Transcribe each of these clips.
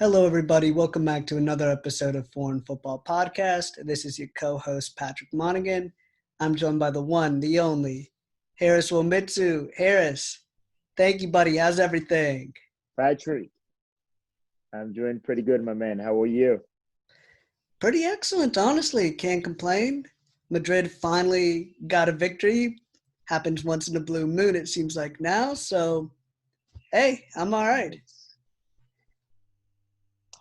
Hello, everybody. Welcome back to another episode of Foreign Football Podcast. This is your co-host, Patrick Monaghan. I'm joined by the one, the only, Harris Womitsu. Harris, thank you, buddy. How's everything? Patrick, I'm doing pretty good, my man. How are you? Pretty excellent, honestly. Can't complain. Madrid finally got a victory. Happens once in a blue moon, it seems like now. So, hey, I'm all right.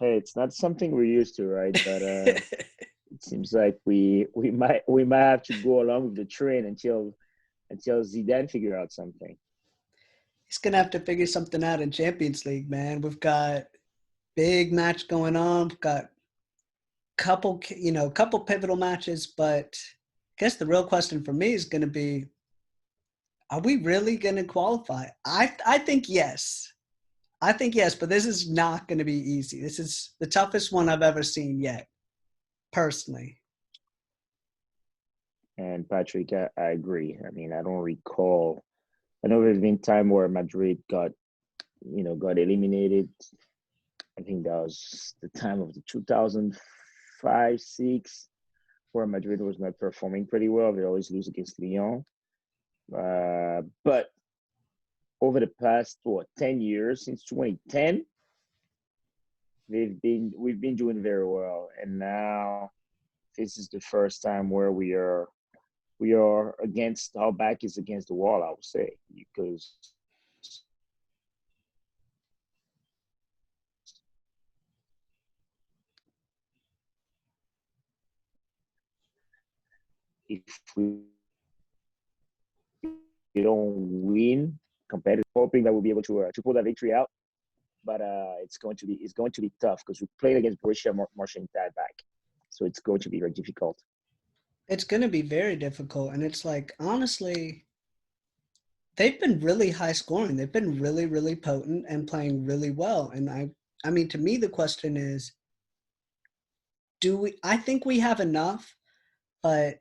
Hey, it's not something we're used to, right? But it seems like we might have to go along with the train until Zidane figure out something. He's going to have to figure something out in Champions League, man. We've got big match going on. We've got couple pivotal matches, but I guess the real question for me is going to be, are we really going to qualify? I think yes. I think yes, but this is not going to be easy. This is the toughest one I've ever seen yet, personally. And Patrick, I agree. I mean, I don't recall. I know there's been time where Madrid got eliminated. I think that was the time of the 2005-6, where Madrid was not performing pretty well. They always lose against Lyon. But over the past 10 years, since 2010, we've been doing very well. And now this is the first time where we are against, our back is against the wall, I would say, because if we don't win competitive, hoping that we'll be able to pull that victory out. But it's going to be tough because we played against Borussia Mönchengladbach, so it's going to be very difficult. It's going to be very difficult, and it's like, honestly, they've been really high scoring. They've been really, really potent and playing really well. And I mean, to me, the question is, I think we have enough, but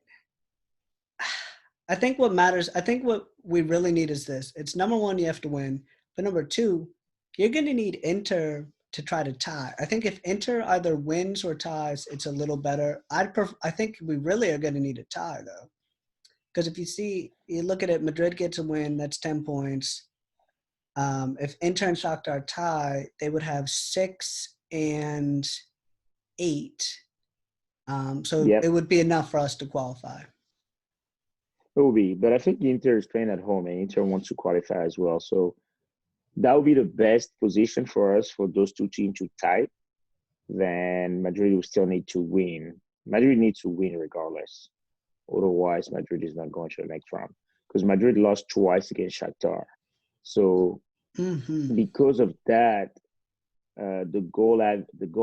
I think what matters, I think what we really need is this. It's number one, you have to win. But number two, you're going to need Inter to try to tie. I think if Inter either wins or ties, it's a little better. I think we really are going to need a tie, though. Because if you look at it, Madrid gets a win, that's 10 points. If Inter and Shakhtar tie, they would have 6 and 8. So Yep. it would be enough for us to qualify. It will be, but I think Inter is playing at home, and Inter wants to qualify as well. So that would be the best position for us, for those two teams to tie. Then Madrid will still need to win. Madrid needs to win regardless. Otherwise, Madrid is not going to the next round, because Madrid lost twice against Shakhtar. So because of that, the goal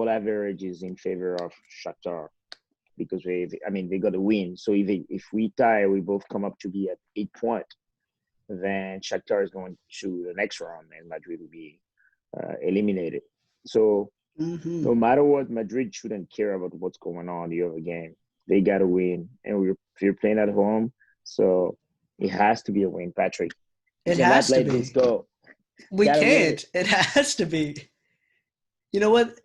average is in favor of Shakhtar, because they got a win. So if we tie, we both come up to be at 8 points. Then Shakhtar is going to the next round, and Madrid will be eliminated. So no matter what, Madrid shouldn't care about what's going on in the other game. They got to win, and we're playing at home, so it has to be a win, Patrick. It has to be. This go. We can't. It has to be. You know what?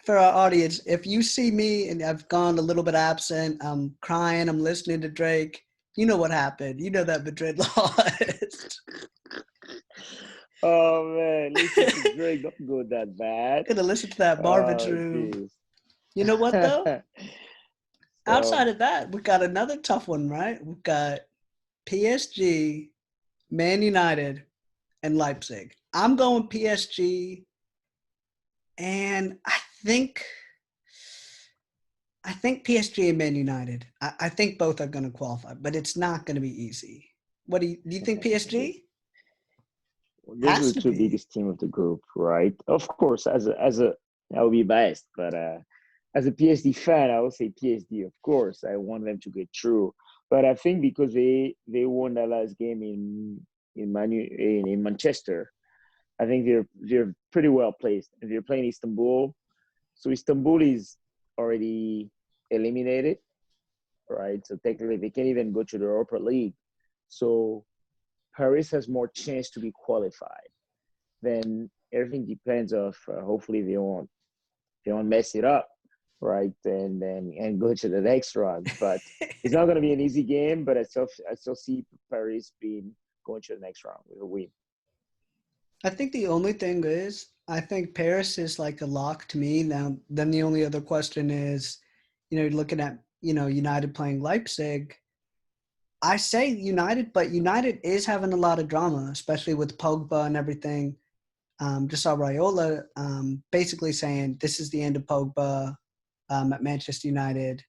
For our audience, if you see me and I've gone a little bit absent, I'm crying, I'm listening to Drake, you know what happened. You know that Madrid lost. Oh, man. Listen to Drake. Don't go that bad. Gonna listen to that Marvin's Room. You know what, though? Outside of that, we got another tough one, right? We've got PSG, Man United, and Leipzig. I'm going PSG, and I think PSG and Man United. I think both are going to qualify, but it's not going to be easy. What do you think? PSG? Those are the two biggest team of the group, right? Of course, as a I will be biased, but as a PSG fan, I will say PSG. Of course, I want them to get through, but I think because they won that last game in Manchester, I think they're pretty well placed. And they're playing Istanbul, so Istanbul is already eliminated, right? So technically, they can't even go to the Europa League. So Paris has more chance to be qualified. Then everything depends of hopefully they won't they don't mess it up, right? And go to the next round. But it's not going to be an easy game. But I still see Paris being going to the next round with a win. I think the only thing is, I think Paris is like a lock to me. Now, then the only other question is, looking at, United playing Leipzig. I say United, but United is having a lot of drama, especially with Pogba and everything. Just saw Raiola basically saying this is the end of Pogba at Manchester United.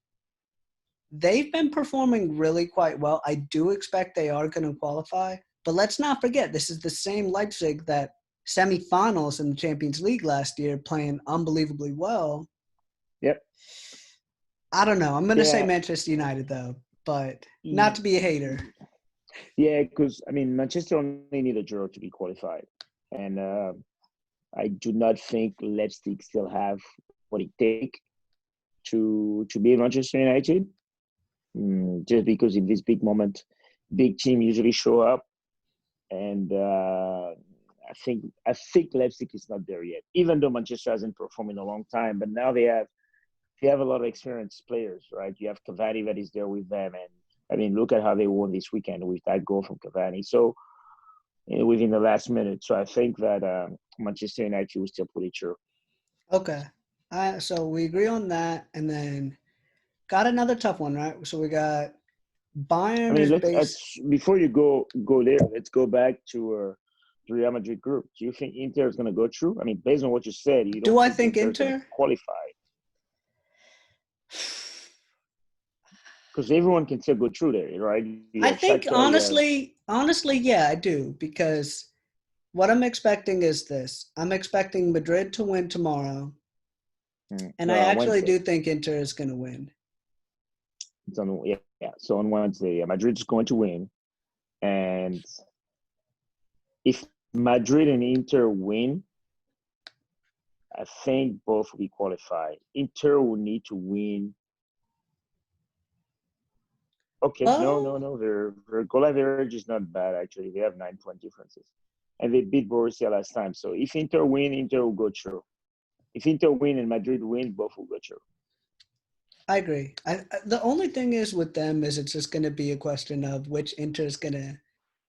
They've been performing really quite well. I do expect they are going to qualify. But let's not forget, this is the same Leipzig that semifinals in the Champions League last year, playing unbelievably well. Yep. I don't know. I'm going to say Yeah. Manchester United, though, but not to be a hater. Yeah, because Manchester only need a draw to be qualified, and I do not think Leipzig still have what it takes to be Manchester United. Just because in this big moment, big team usually show up, and I think Leipzig is not there yet. Even though Manchester hasn't performed in a long time, but now they have a lot of experienced players, right? You have Cavani that is there with them, and I mean, look at how they won this weekend with that goal from Cavani. So within the last minute, so I think that Manchester United will still put it through. Okay. So we agree on that. And then got another tough one, right? So we got I Bayern mean, is let's based. before you go there, let's go back to the Real Madrid group. Do you think Inter is going to go through? I mean, based on what you said, you Do don't I think think Inter is going to Inter? qualify because everyone can still go through there, right? You I have think Shakhtar, you have honestly, yeah, I do. Because what I'm expecting is this. I'm expecting Madrid to win tomorrow. And I no on actually Wednesday. do think Inter is going to win. It's on yeah. So on Wednesday, Madrid is going to win, and if Madrid and Inter win, I think both will be qualified. Inter will need to win. Okay, Oh, no. Their goal average is not bad actually. They have 9 point differences, and they beat Borussia last time. So if Inter win, Inter will go through. If Inter win and Madrid win, both will go through. I agree. The only thing is with them is it's just going to be a question of which Inter is going to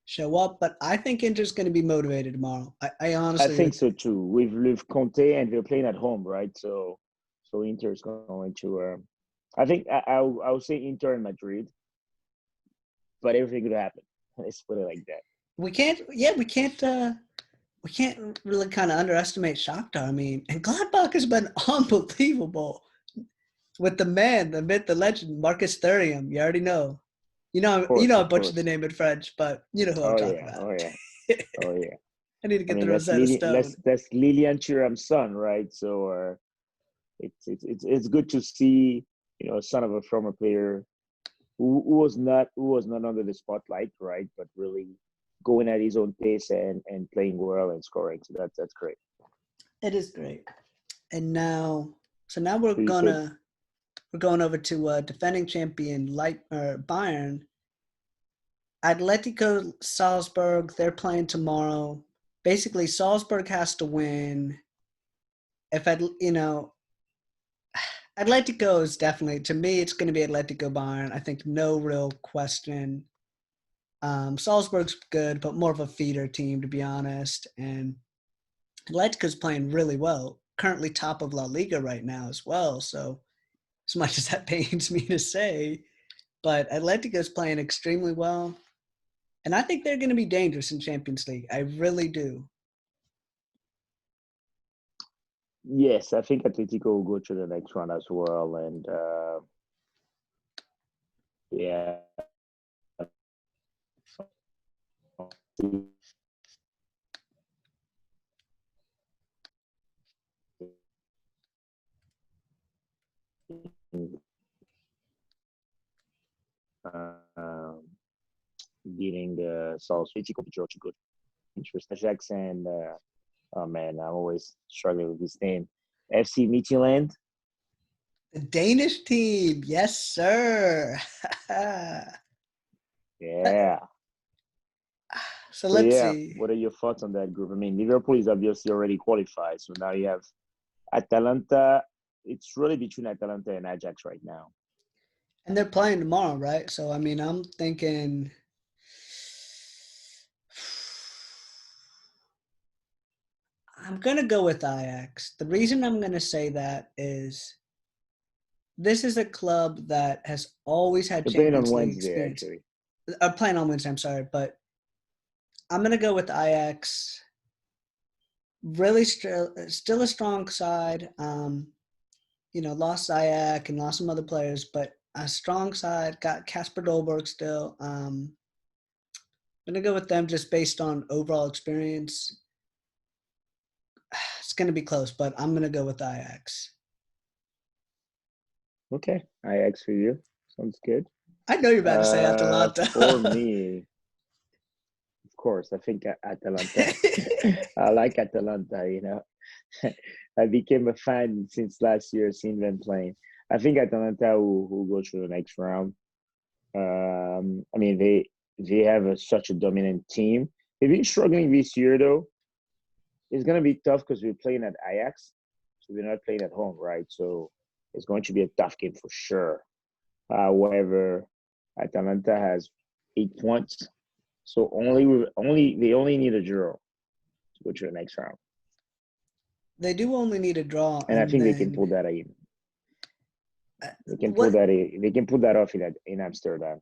show up. But I think Inter's going to be motivated tomorrow. I I honestly think do. so too. With Conte and they're playing at home, right? So Inter is going to. I think I'll say Inter and Madrid, but everything could happen. Let's put it like that. We can't. Yeah, we can't really kind of underestimate Shakhtar. I mean, and Gladbach has been unbelievable with the man, the myth, the legend, Marcus Thuram. You already know. I Of butchered the course. name in French, but you know who I'm Oh talking yeah, about. oh yeah, oh yeah. I need to I get the mean, Rosetta Stone. that's Lilian Thuram's son, right? So it's good to see son of a former player who was not under the spotlight, right? But really going at his own pace and playing well and scoring. So that's great. It is great. And now we're So you said going over to defending champion Bayern. Atletico Salzburg, they're playing tomorrow. Basically, Salzburg has to win. If Atletico is definitely, to me, it's going to be Atletico Bayern. I think no real question. Salzburg's good, but more of a feeder team, to be honest. And Atletico's playing really well. Currently top of La Liga right now as well. So as much as that pains me to say, but Atletico's playing extremely well. And I think they're going to be dangerous in Champions League. I really do. yes. I think Atletico will go to the next round as well, and yeah. Um, Beating the South Atletico George good interest. Jackson, oh man, I'm always struggling with this name. FC Midtjylland. The Danish team. Yes, sir. Yeah. So So let's yeah, see. what are your thoughts on that group? I mean, Liverpool is obviously already qualified, so now you have Atalanta it's really between Atalanta and Ajax right now. And they're playing tomorrow, right? So I mean, I'm thinking I'm gonna go with Ajax. The reason I'm gonna say that is this is a club that has always had They're playing on Champions League Wednesday, experience. actually. Playing on Wednesday, I'm sorry, but I'm gonna go with Ajax. Really, still a strong side. Lost Ziyech and lost some other players, but a strong side. Got Kasper Dolberg still. I'm gonna go with them just based on overall experience. It's gonna be close, but I'm gonna go with Ajax. Okay, Ajax for you. Sounds good. I know you're about to say Atalanta. For me, of course, I think Atalanta. I like Atalanta, you know. I became a fan since last year, seeing them playing. I think Atalanta will go through the next round. I mean, they have such a dominant team. They've been struggling this year, though. It's going to be tough because we're playing at Ajax, so we're not playing at home, right? So it's going to be a tough game for sure. However, Atalanta has 8 points, so they only need a draw to go to the next round, They do only need a draw, and I and think they can pull then that in. They can pull what that. They can pull that off in Amsterdam.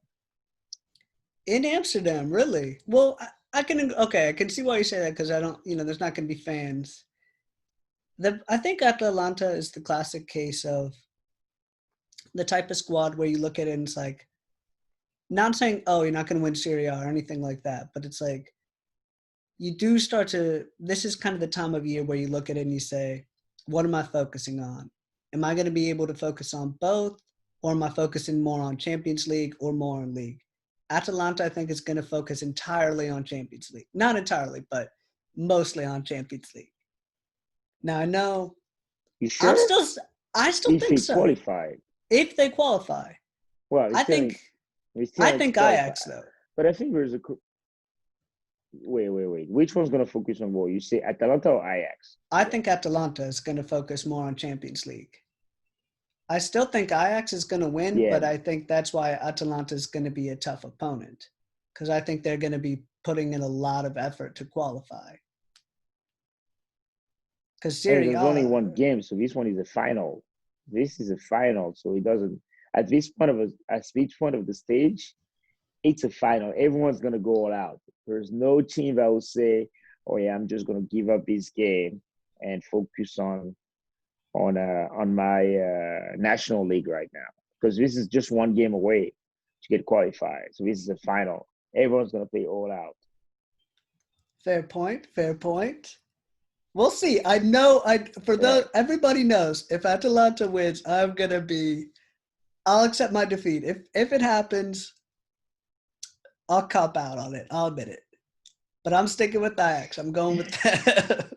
in Amsterdam, really? Well, I can okay, I can see why you say that because I don't, there's not going to be fans. I think Atalanta is the classic case of the type of squad where you look at it and it's like, not saying, oh, you're not going to win Serie A or anything like that, but it's like you do start to. This is kind of the time of year where you look at it and you say, what am I focusing on? Am I going to be able to focus on both, or am I focusing more on Champions League or more on league? Atalanta, I think, is going to focus entirely on Champions League. Not entirely, but mostly on Champions League. Now I know You I'm sure? still I still If think they so. qualify, If they qualify. well, I think we still I need to think qualify. Ajax though. But I think there's a wait. Which one's gonna focus on what? You say Atalanta or Ajax? I think Atalanta is going to focus more on Champions League. I still think Ajax is going to win, Yeah, but I think that's why Atalanta is going to be a tough opponent because I think they're going to be putting in a lot of effort to qualify. Because I mean, Serie there's only A, one game, so this one is a final. This is a final, so it doesn't. At this point of the stage, it's a final. Everyone's gonna go all out. There's no team that will say, "Oh yeah, I'm just gonna give up this game and focus on my national league right now," because this is just one game away to get qualified. So this is a final. Everyone's gonna play all out. fair point, fair point. We'll see. I know for those Right. everybody knows if Atalanta wins, I'll accept my defeat. If it happens, I'll cop out on it. I'll admit it. But I'm sticking with Ajax. I'm going with that.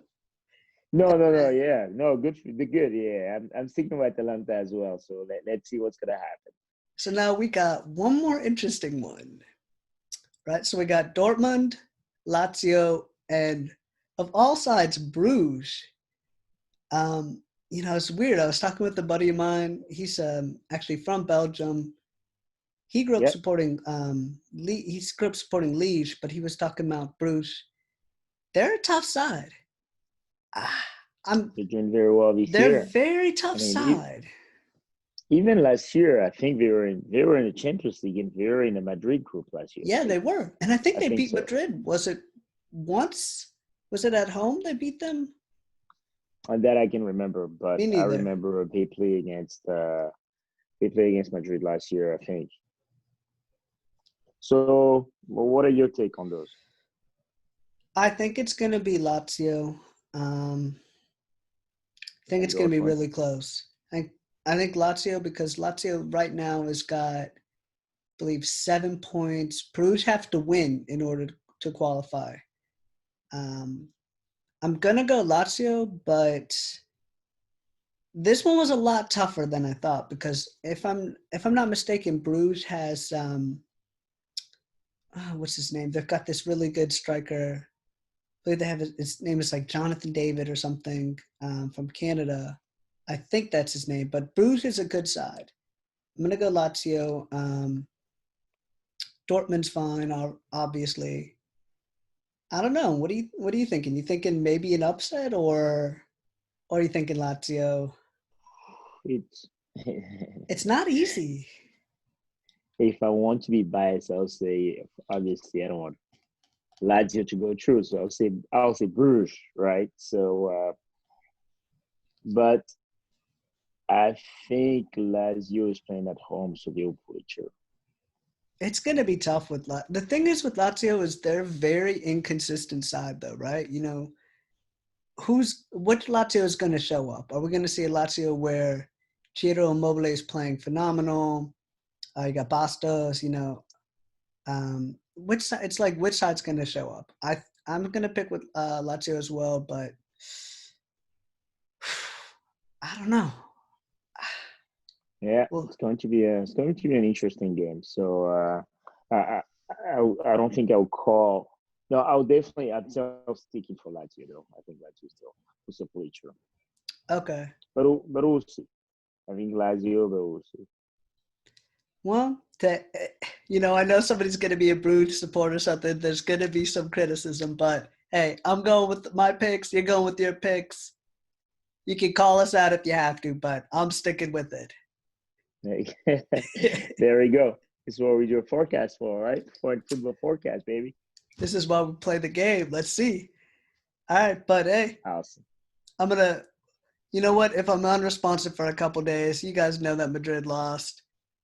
No. Yeah, no. The good. Yeah, I'm sticking with Atalanta as well. So let's see what's gonna happen. So now we got one more interesting one, right? So we got Dortmund, Lazio, and of all sides, Bruges. It's weird. I was talking with a buddy of mine. He's actually from Belgium. He grew up Yep, supporting Liège, but he was talking about Bruges. They're a tough side. Ah, I'm they're doing very well this they're year. very I tough mean, side. even last year, I think they were in the Champions League and they were in the Madrid group last year Yeah, too. they were. And I think I they think beat so. Madrid. Was it once? Was it at home they beat them? And that I can remember, but Me I neither. remember they played against Madrid last year, I think. So, well, what are your take on those? I think it's going to be Lazio. I think And it's going to be Dortmund? really close. I think Lazio because Lazio right now has got, I believe, 7 points. Bruges have to win in order to qualify. Um, I'm gonna go Lazio, but this one was a lot tougher than I thought because if I'm not mistaken, Bruges has what's his name? They've got this really good striker. I believe they have his name is like Jonathan David or something from Canada. I think that's his name, but Bruges is a good side. I'm gonna go Lazio. Dortmund's fine, obviously. I don't know. What are you thinking? You thinking maybe an upset, or are you thinking Lazio? It's It's not easy. if I want to be biased, I'll say obviously I don't want Lazio to go through, so I'll say Bruges, right? So, but I think Lazio is playing at home, so they'll pull it through. It's gonna be tough with the thing is with Lazio is they're very inconsistent side though, right? What Lazio is gonna show up? Are we gonna see a Lazio where Ciro Immobile is playing phenomenal? You got Bastos, which side, it's like which side's going to show up? I'm going to pick with Lazio as well, but I don't know. Yeah, Well, it's going to be an interesting game. So I don't think I'll call. No, I'm still sticking for Lazio though. I think Lazio still will still play through. okay. But we'll see. I think Lazio, but we'll see. Well, I know somebody's going to be a Bruges supporter or something. There's going to be some criticism, but hey, I'm going with my picks. You're going with your picks. You can call us out if you have to, but I'm sticking with it. There we go. This is what we do a forecast for, right? For football forecast, baby. This is why we play the game. Let's see. All right, but hey, Awesome. I'm going to you know what? If I'm unresponsive for a couple days, you guys know that Madrid lost.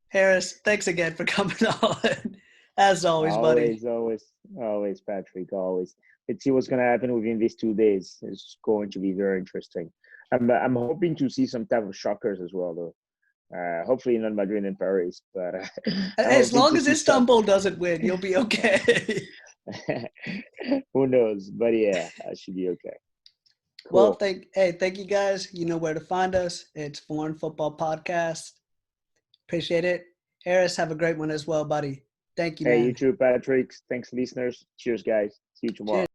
Harris, thanks again for coming on. As always, buddy. Always, Patrick. Always. Let's see what's going to happen within these 2 days. It's going to be very interesting. I'm hoping to see some type of shockers as well, though. Hopefully not Madrid and Paris, but I'm As hoping long to as see some. Istanbul doesn't win, you'll be okay. Who knows? But yeah, I should be okay. Well, Cool. thank you guys. You know where to find us. It's Foreign Football Podcast. Appreciate it. Harris, have a great one as well, buddy. Thank you, Hey, you man. too, Patrick. Thanks, listeners. Cheers, guys. See you tomorrow. Cheers.